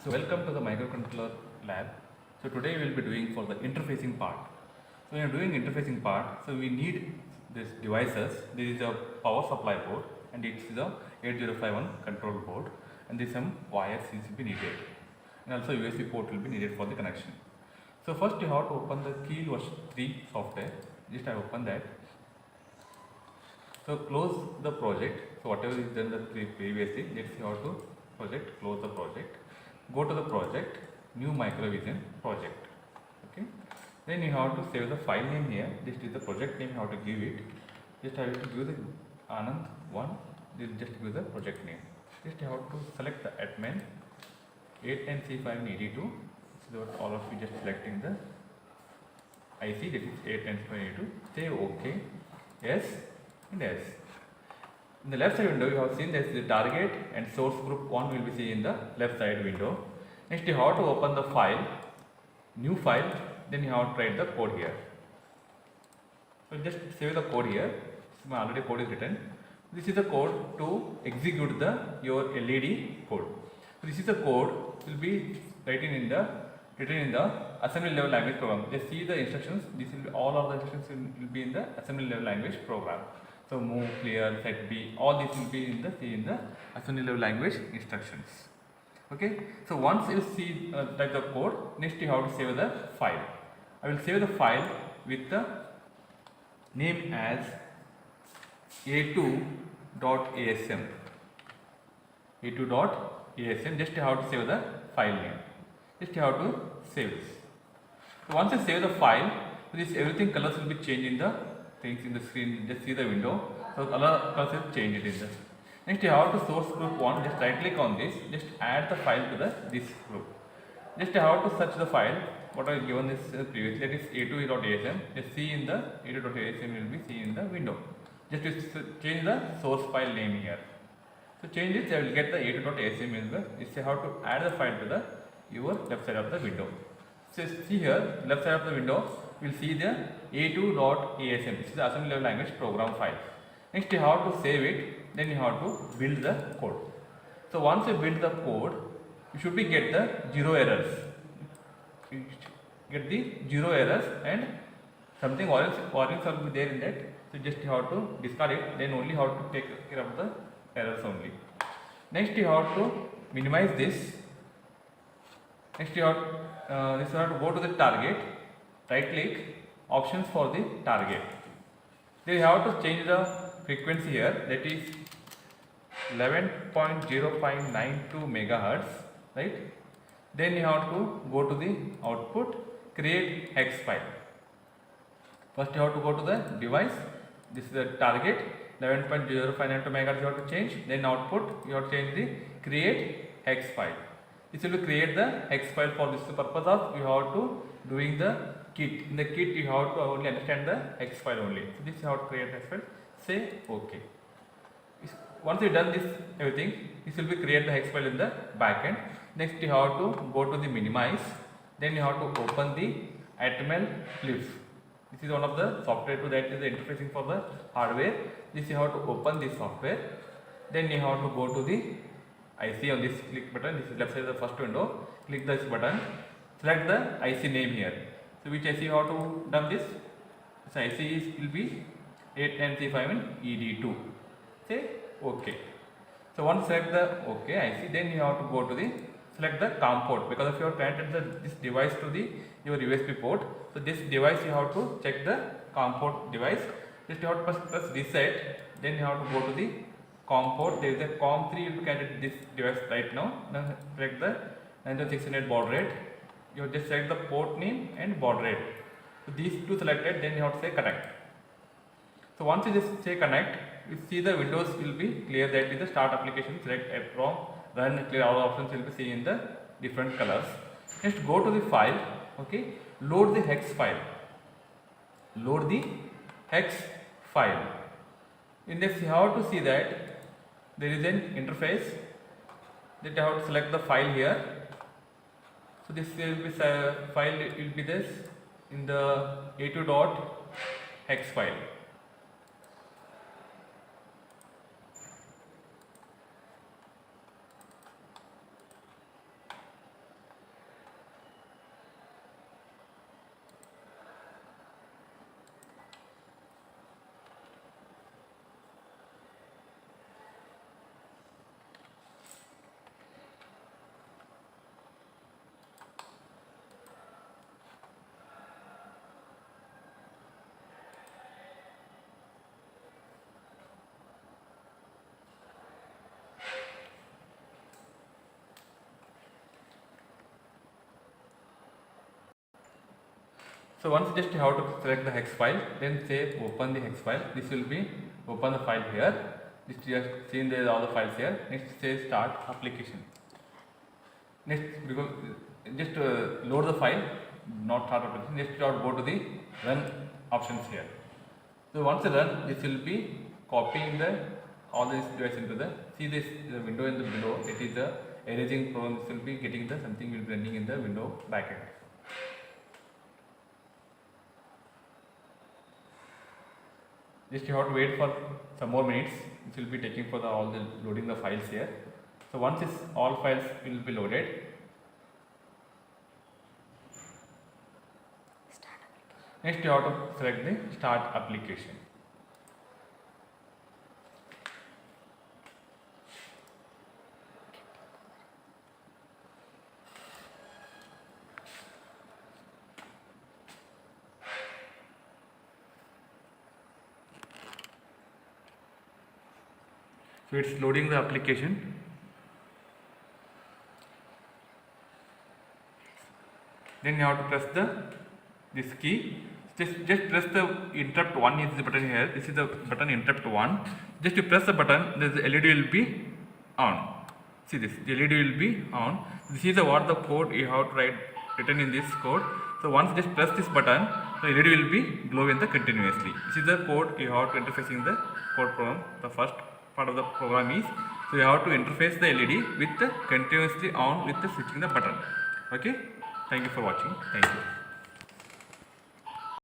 So welcome to the microcontroller lab. So today we will be doing for the interfacing part. So when you're doing interfacing part, so we need these devices. This is a power supply board and it is a 8051 control board, and this some wires will be needed, and also USB port will be needed for the connection. So first you have to open the Keel version 3 software. Just I open that. So close the project. So whatever is done the previously, let's see how to project, close the project. Go to the project, new microvision project. Okay. Then you have to save the file name here. This is the project name you have to give it. Just I will give the Anand 1. This just give the project name. Just you have to select the admin 8NC582. So what all of you just selecting the IC, that is 8NC582. Say OK, yes, and yes. In the left side window, you have seen that the target and source group 1 will be seen in the left side window. Next, you have to open the file, new file, then you have to write the code here. So just save the code here. My already code is written. This is the code to execute your LED code. So this is the code will be written in the assembly level language program. Just see the instructions. This will be all of the instructions will be in the assembly level language program. So move, clear, set B, all this will be in the assembly level language instructions. Okay. So once you see type the code, next you have to save the file. I will save the file with the name as a2.asm. a2.asm. Just you have to save the file name. Just you have to save this. So once you save the file, this everything colors will be changed in the things in the screen. Just see the window. So color colors will change it in the. Next you have to source group 1. Just right click on this. Just add the file to this group. Just you have to search the file. What I given this previously, that is a2.asm. Just see in the a2.asm will be seen in the window. Just change the source file name here. So change it. I will get the a2.asm in the. Just you have to add the file to your left side of the window. So see here, left side of the window, we will see the a2.asm. This is the assembly level language program file. Next you have to save it. Then you have to build the code. So once you build the code, you should be get the zero errors. You get the zero errors and something warnings will be there in that. So just you have to discard it. Then only have to take care of the errors only. Next you have to minimize this. Next you have to go to the target, right click, options for the target. Then you have to change the frequency here, that is 11.0592 megahertz, right? Then you have to go to the output, create hex file. First you have to go to the device. This is the target, 11.0592 megahertz you have to change. Then output you have to change the create hex file. This will create the hex file. For this purpose of you have to doing the kit. In the kit you have to only understand the hex file only. So this you have to create hex file. Say OK. Once you done this everything, this will be create the hex file in the backend. Next you have to go to the minimize. Then you have to open the Atmel Cliff. This is one of the software to that is the interfacing for the hardware. This you have to open this software. Then you have to go to the IC on this click button. This is left side of the first window. Click this button. Select the IC name here. So which IC you have to done this? This IC will be 8NC5ED2. Say OK. So once select the OK IC, then you have to go to the select the COM port, because if you have connected this device to your USB port. So this device you have to check the COM port device. Just you have to press reset. Then you have to go to the COM port. There is a COM3 will be connected to this device right now. Then select the 9600 baud rate. You have just select the port name and baud rate. So these two selected, then you have to say connect. So once you just say connect, you see the windows will be clear. That is the start application, select EPROM, run, clear. All options will be seen in the different colors. Next go to the file. Okay, load the hex file. Load the hex file. In this you have to see that there is an interface that you have to select the file here. So this will be file will be this in the a2.hex file. So once just you have to select the hex file, then say open the hex file. This will be open the file here. This you have seen there all the files here. Next say start application. Next because just load the file, not start application. Next you have to go to the run options here. So once you run, this will be copying the all this device into the the window in the below. It is the erasing program. This will be getting the something will be running in the window backend. Just you have to wait for some more minutes. It will be taking for all the loading the files here. So once this all files will be loaded, next you have to select the start application. So it's loading the application. Then you have to press this key. Just press the interrupt 1 is the button here. This is the button interrupt 1. Just you press the button, the LED will be on. See this, the LED will be on. This is what the code you have to written in this code. So once just press this button, the LED will be glowing continuously. This is the code you have to interface in the code program. The first part of the program is, so you have to interface the LED with the continuously on with the switching the button. Okay. Thank you for watching. Thank you.